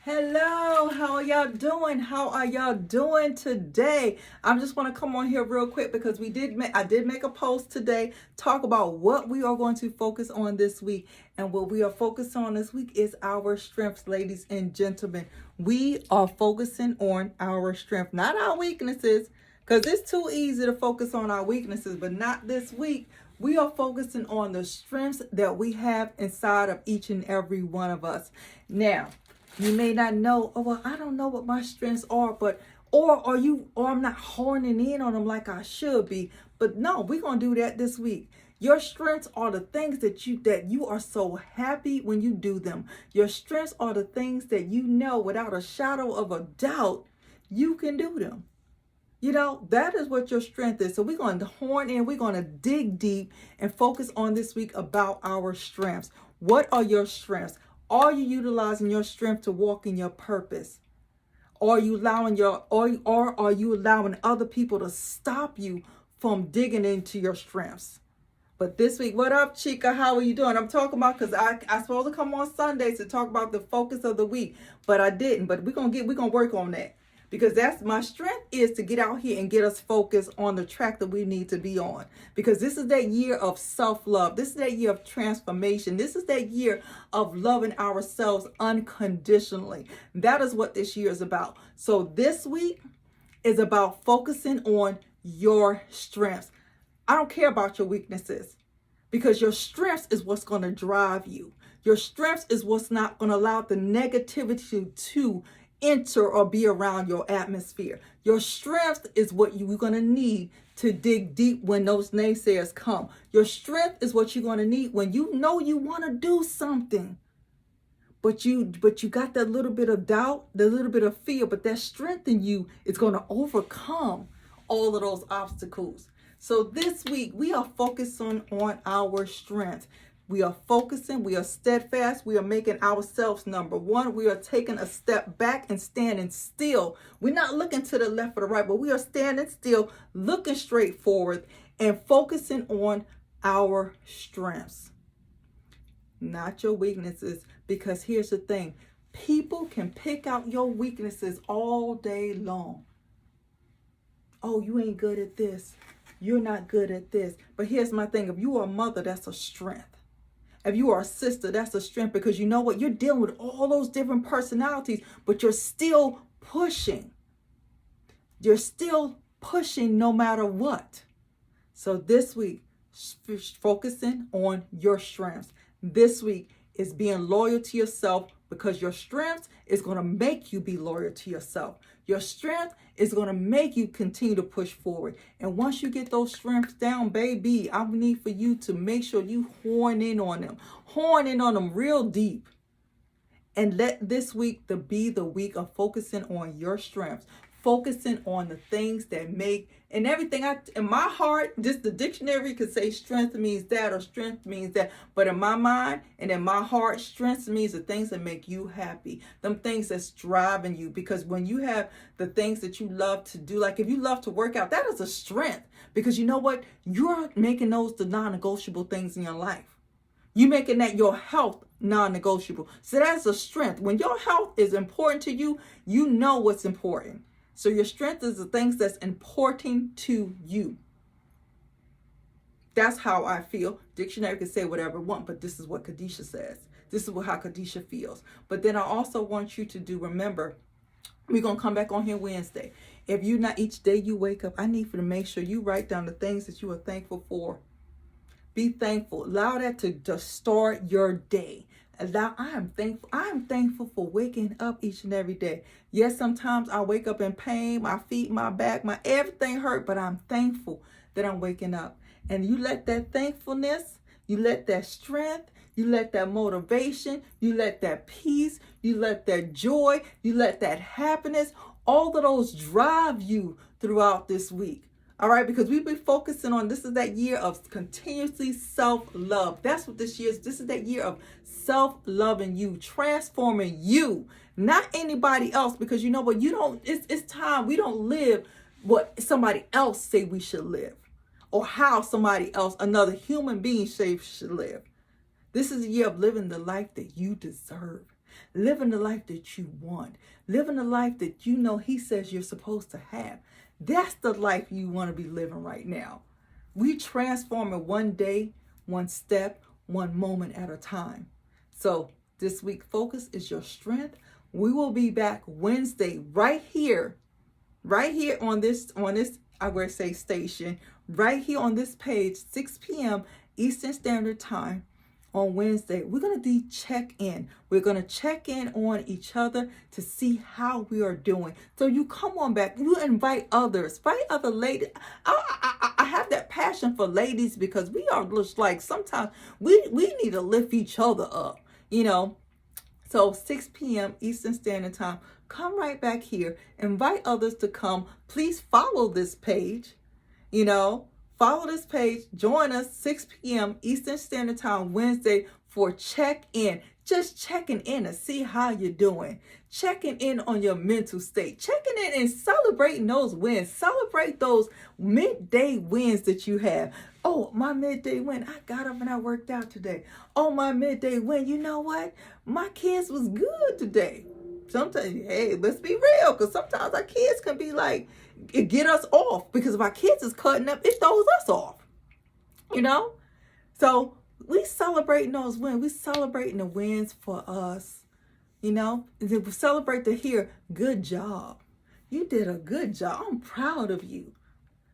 Hello, how are y'all doing? How are y'all doing today? I just want to come on here real quick because I did make a post today talk about what we are going to focus on this week. And what we are focused on this week is our strengths, ladies and gentlemen. We are focusing on our strength, not our weaknesses, because it's too easy to focus on our weaknesses, but not this week. We are focusing on the strengths that we have inside of each and every one of us. Now, you may not know, oh, well, I don't know what my strengths are, or I'm not honing in on them like I should be. But no, we're going to do that this week. Your strengths are the things that you are so happy when you do them. Your strengths are the things that you know without a shadow of a doubt you can do them. That is what your strength is. So we're going to horn in, we're going to dig deep and focus on this week about our strengths. What are your strengths? Are you utilizing your strength to walk in your purpose? Are you allowing or are you allowing other people to stop you from digging into your strengths? But this week, what up, Chica? How are you doing? I'm talking about because I supposed to come on Sundays to talk about the focus of the week, but I didn't. But we're gonna work on that. Because that's my strength is to get out here and get us focused on the track that we need to be on. Because this is that year of self-love. This is that year of transformation. This is that year of loving ourselves unconditionally. That is what this year is about. So this week is about focusing on your strengths. I don't care about your weaknesses because your strengths is what's going to drive you. Your strengths is what's not going to allow the negativity to enter or be around your atmosphere. Your strength is what you're going to need to dig deep when those naysayers come. Your strength is what you're going to need when you know you want to do something, but you got that little bit of doubt, the little bit of fear, but that strength in you is going to overcome all of those obstacles. So this week we are focusing on our strength. We are focusing, we are steadfast, we are making ourselves number one. We are taking a step back and standing still. We're not looking to the left or the right, but we are standing still, looking straight forward and focusing on our strengths, not your weaknesses. Because here's the thing, people can pick out your weaknesses all day long. Oh, you ain't good at this. You're not good at this. But here's my thing, if you are a mother, that's a strength. If you are a sister, that's a strength because you know what? You're dealing with all those different personalities, but you're still pushing. You're still pushing no matter what. So this week, focusing on your strengths. This week is being loyal to yourself because your strength is going to make you be loyal to yourself. Your strength is going to make you continue to push forward. And once you get those strengths down, baby, I need for you to make sure you horn in on them real deep. And let this week be the week of focusing on your strengths, focusing on the things that make, and everything in my heart, just the dictionary could say strength means that or strength means that. But in my mind and in my heart, strength means the things that make you happy, them things that's driving you. Because when you have the things that you love to do, like if you love to work out, that is a strength. Because you know what? You're making those the non-negotiable things in your life. You making that your health non-negotiable. So that's a strength. When your health is important to you, you know what's important. So your strength is the things that's important to you. That's how I feel. Dictionary can say whatever it wants, but this is what Kadisha says. This is how Kadisha feels. But then I also want you to remember, we're going to come back on here Wednesday. If you're not, each day you wake up, I need you to make sure you write down the things that you are thankful for. Be thankful. Allow that to start your day. I am thankful for waking up each and every day. Yes, sometimes I wake up in pain, my feet, my back, my everything hurt, but I'm thankful that I'm waking up. And you let that thankfulness, you let that strength, you let that motivation, you let that peace, you let that joy, you let that happiness, all of those drive you throughout this week. All right, because we've been focusing on, this is that year of continuously self-love. That's what this year is. This is that year of self-loving you, transforming you, not anybody else. Because you know what, it's time. We don't live what somebody else say we should live or how somebody else, another human being say should live. This is a year of living the life that you deserve. living the life that you want, living the life that you know he says you're supposed to have. That's the life you want to be living right now. We transform it one day, one step, one moment at a time. So this week focus is your strength. We will be back Wednesday right here on this, I would say station, right here on this page, 6 p.m. Eastern Standard Time on Wednesday. We're going to do check-in. We're going to check in on each other to see how we are doing. So you come on back. You invite others, invite other ladies. I have that passion for ladies because we are just like, sometimes we need to lift each other up, you know. So 6 p.m. Eastern Standard Time, come right back here. Invite others to come. Please follow this page, you know. Follow this page. Join us 6 p.m. Eastern Standard Time Wednesday for check-in. Just checking in to see how you're doing. Checking in on your mental state. Checking in and celebrating those wins. Celebrate those midday wins that you have. Oh, my midday win. I got up and I worked out today. Oh, my midday win. You know what? My kids was good today. Sometimes, hey, let's be real, because sometimes our kids can be like, it get us off, because if our kids is cutting up, it throws us off, you know? So we celebrating those wins. We celebrating the wins for us, you know? And we celebrate to hear, good job. You did a good job. I'm proud of you.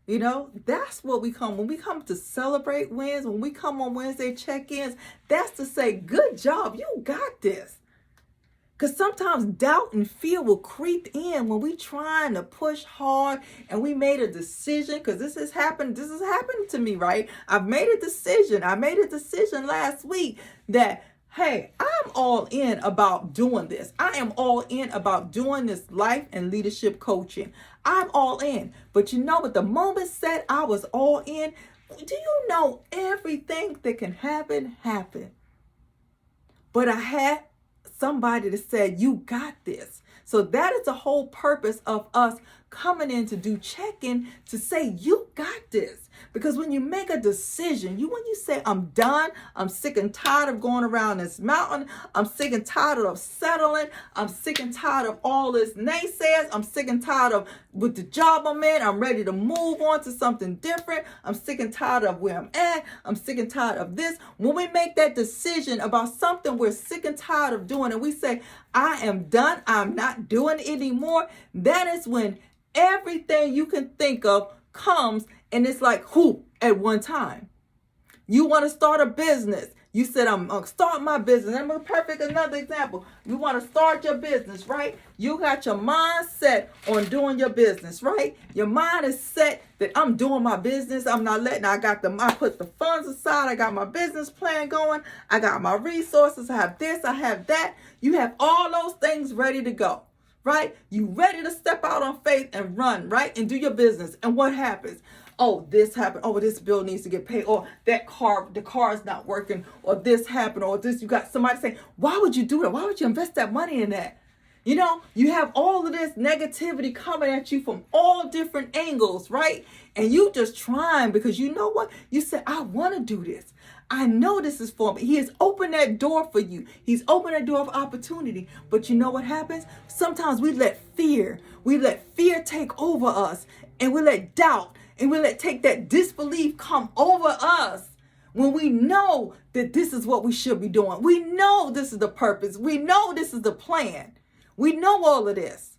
You know, that's what we come. When we come to celebrate wins, when we come on Wednesday check-ins, that's to say, good job. You got this. Because sometimes doubt and fear will creep in when we trying to push hard and we made a decision, because this has happened to me, right? I've made a decision. I made a decision last week that, hey, I'm all in about doing this. I am all in about doing this life and leadership coaching. I'm all in. But you know what? The moment said I was all in, do you know everything that can happen, happened? But I had somebody that said, you got this. So that is the whole purpose of us coming in to do check-in, to say, you got this. Because when you make a decision, when you say, I'm done, I'm sick and tired of going around this mountain, I'm sick and tired of settling, I'm sick and tired of all this naysayers, I'm sick and tired of with the job I'm in, I'm ready to move on to something different, I'm sick and tired of where I'm at, I'm sick and tired of this. When we make that decision about something we're sick and tired of doing, and we say, I am done, I'm not doing it anymore, that is when everything you can think of comes, and it's like whoop at one time. You want to start a business. You said, I'm going to start my business. I'm another example. You want to start your business, right? You got your mind set on doing your business, right? Your mind is set that I'm doing my business. I'm not letting, I put the funds aside. I got my business plan going. I got my resources. I have this, I have that. You have all those things ready to go, right? You ready to step out on faith and run, right? And do your business. And what happens? Oh, this happened. Oh, this bill needs to get paid. Or the car is not working. Or this happened. Or this, you got somebody saying, why would you do that? Why would you invest that money in that? You know, you have all of this negativity coming at you from all different angles, right? And you just trying because you know what? You said, I want to do this. I know this is for me. He has opened that door for you. He's opened that door of opportunity. But you know what happens? Sometimes we let fear take over us, and we let doubt and we let take that disbelief come over us when we know that this is what we should be doing. We know this is the purpose. We know this is the plan. We know all of this.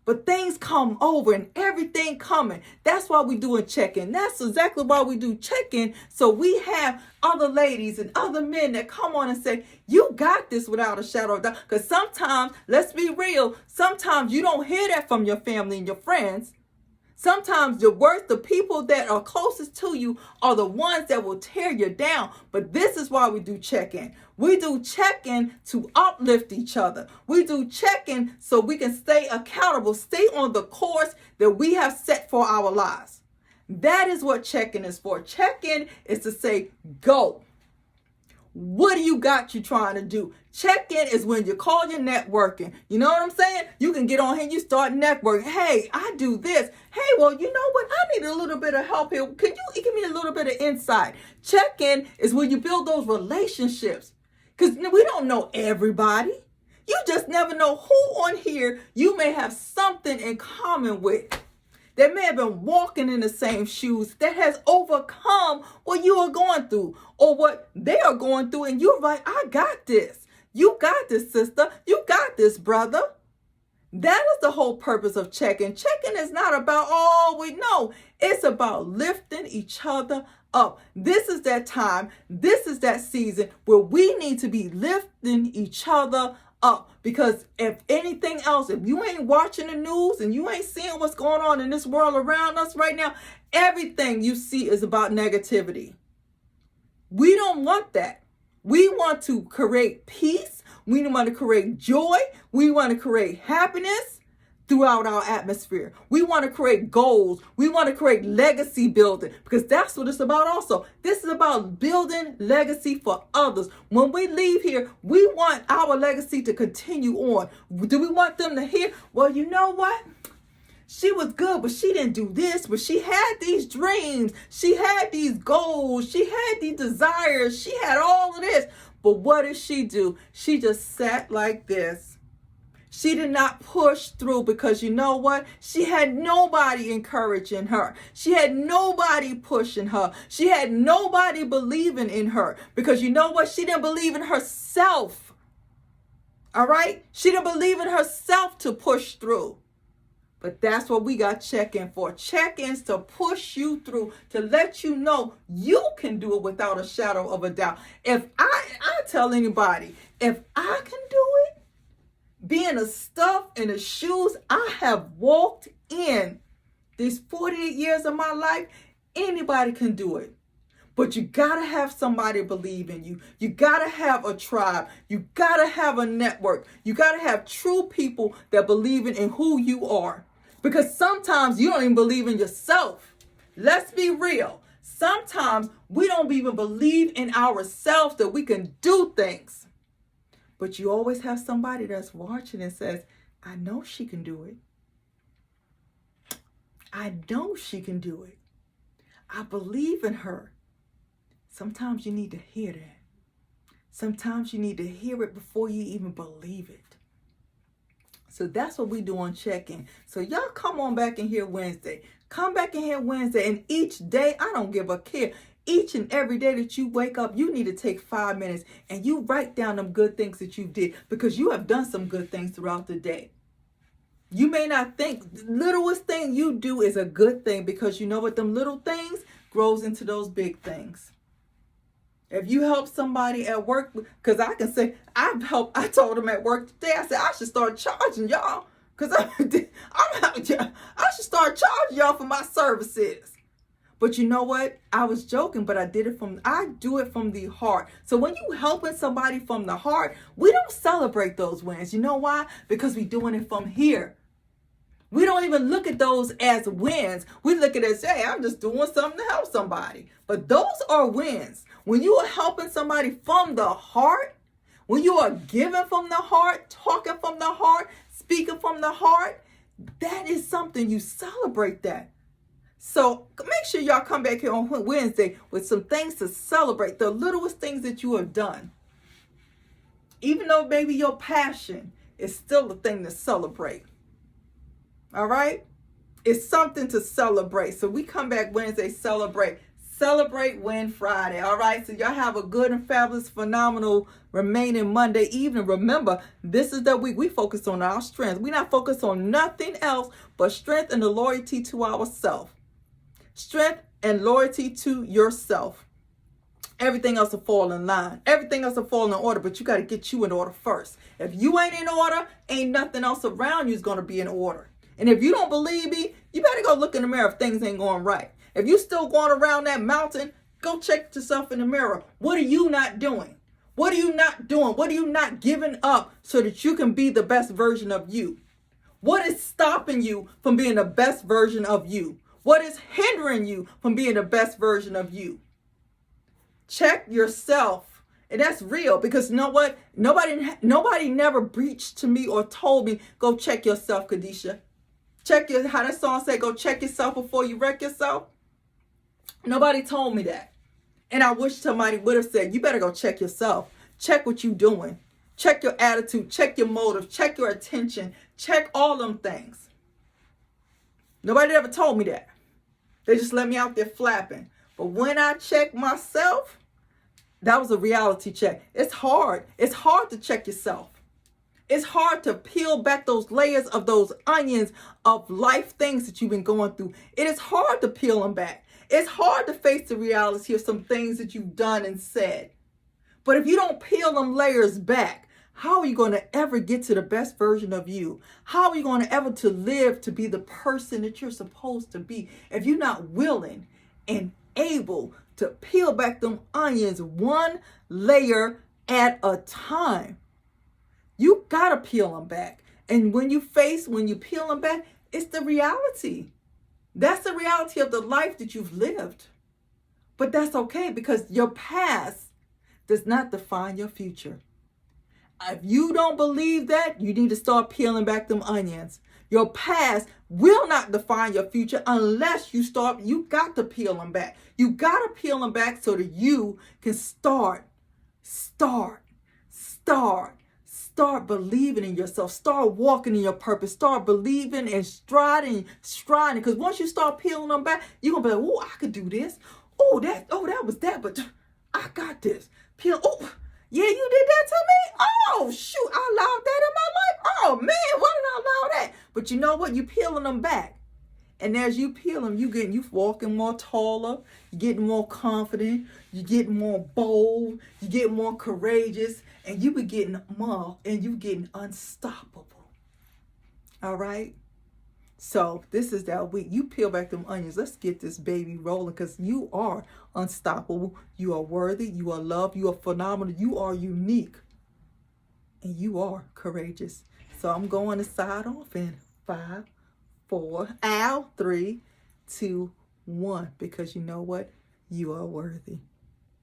But things come over and everything coming. That's why we do a check-in. That's exactly why we do check-in. So we have other ladies and other men that come on and say, you got this without a shadow of doubt. Because sometimes, let's be real, sometimes you don't hear that from your family and your friends. Sometimes the people that are closest to you are the ones that will tear you down. But this is why we do check-in. We do check-in to uplift each other. We do check-in so we can stay accountable, stay on the course that we have set for our lives. That is what check-in is for. Check-in is to say, go. What do you got you trying to do? Check-in is when you call your networking. You know what I'm saying? You can get on here and you start networking. Hey, I do this. Hey, well, you know what? I need a little bit of help here. Can you give me a little bit of insight? Check-in is when you build those relationships. Because we don't know everybody. You just never know who on here you may have something in common with. That may have been walking in the same shoes, that has overcome what you are going through or what they are going through. And you're like, I got this. You got this, sister. You got this, brother. That is the whole purpose of checking. Checking is not about, oh, we know. It's about lifting each other up. This is that time. This is that season where we need to be lifting each other up. Because if anything else, if you ain't watching the news and you ain't seeing what's going on in this world around us right now, everything you see is about negativity. We don't want that. We want to create peace. We want to create joy. We want to create happiness throughout our atmosphere. We want to create goals. We want to create legacy building, because that's what it's about also. This is about building legacy for others. When we leave here, we want our legacy to continue on. Do we want them to hear, well, you know what? She was good, but she didn't do this, but she had these dreams. She had these goals. She had these desires. She had all of this. But what did she do? She just sat like this. She did not push through, because you know what? She had nobody encouraging her. She had nobody pushing her. She had nobody believing in her, because you know what? She didn't believe in herself. All right? She didn't believe in herself to push through. But that's what we got check-in for. Check-ins to push you through, to let you know you can do it without a shadow of a doubt. If I tell anybody, if I can do it, being the stuff in the shoes I have walked in these 48 years of my life, anybody can do it. But you got to have somebody believe in you. You got to have a tribe. You got to have a network. You got to have true people that believe in who you are. Because sometimes you don't even believe in yourself. Let's be real. Sometimes we don't even believe in ourselves that we can do things. But you always have somebody that's watching and says, I know she can do it. I know she can do it. I believe in her. Sometimes you need to hear that. Sometimes you need to hear it before you even believe it. So that's what we do on check-in. So y'all come on back in here Wednesday. Come back in here Wednesday. And each day, I don't give a care. Each and every day that you wake up, you need to take 5 minutes and you write down them good things that you did, because you have done some good things throughout the day. You may not think the littlest thing you do is a good thing, because you know what? Them little things grows into those big things. If you help somebody at work, because I can say, I told them at work today, I said, I should start charging y'all, because I should start charging y'all for my services. But you know what? I was joking, but I do it from the heart. So when you helping somebody from the heart, we don't celebrate those wins. You know why? Because we're doing it from here. We don't even look at those as wins. We look at it as, hey, I'm just doing something to help somebody. But those are wins. When you are helping somebody from the heart, when you are giving from the heart, talking from the heart, speaking from the heart, that is something you celebrate that. So make sure y'all come back here on Wednesday with some things to celebrate, the littlest things that you have done. Even though maybe your passion is still a thing to celebrate. All right? It's something to celebrate. So we come back Wednesday, celebrate Win Friday. All right? So y'all have a good and fabulous, phenomenal remaining Monday evening. Remember, this is the week we focus on our strength. We're not focused on nothing else but strength and the loyalty to ourselves. Strength and loyalty to yourself. Everything else will fall in line. Everything else will fall in order, but you got to get you in order first. If you ain't in order, ain't nothing else around you is going to be in order. And if you don't believe me, you better go look in the mirror if things ain't going right. If you still going around that mountain, go check yourself in the mirror. What are you not doing? What are you not doing? What are you not giving up so that you can be the best version of you? What is stopping you from being the best version of you? What is hindering you from being the best version of you? Check yourself. And that's real, because you know what? Nobody never preached to me or told me, go check yourself, Kadisha. How that song say, go check yourself before you wreck yourself. Nobody told me that. And I wish somebody would have said, you better go check yourself. Check what you're doing. Check your attitude, check your motive, check your attention, check all them things. Nobody ever told me that. They just let me out there flapping. But when I check myself, that was a reality check. It's hard. It's hard to check yourself. It's hard to peel back those layers of those onions of life things that you've been going through. It is hard to peel them back. It's hard to face the reality of some things that you've done and said. But if you don't peel them layers back, how are you going to ever get to the best version of you? How are you going to ever to live to be the person that you're supposed to be if you're not willing and able to peel back them onions one layer at a time? You got to peel them back. And when you peel them back, it's the reality. That's the reality of the life that you've lived. But that's okay, because your past does not define your future. If you don't believe that, you need to start peeling back them onions. Your past will not define your future unless you got to peel them back. You got to peel them back so that you can start believing in yourself. Start walking in your purpose. Start believing and striding. Because once you start peeling them back, you're going to be like, oh, I could do this. That was that, but I got this. Oh, yeah, you did that to me? Oh, shoot, I allowed that in my life? Oh, man, why did I allow that? But you know what? You're peeling them back. And as you peel them, you walking more taller, you're getting more confident, you're getting more bold, you get more courageous, and you be getting more, and you getting unstoppable. All right? So this is that week. You peel back them onions. Let's get this baby rolling, because you are unstoppable. You are worthy. You are loved. You are phenomenal. You are unique. And you are courageous. So I'm going to side off in 5, 4, 3, 2, 1. Because you know what? You are worthy.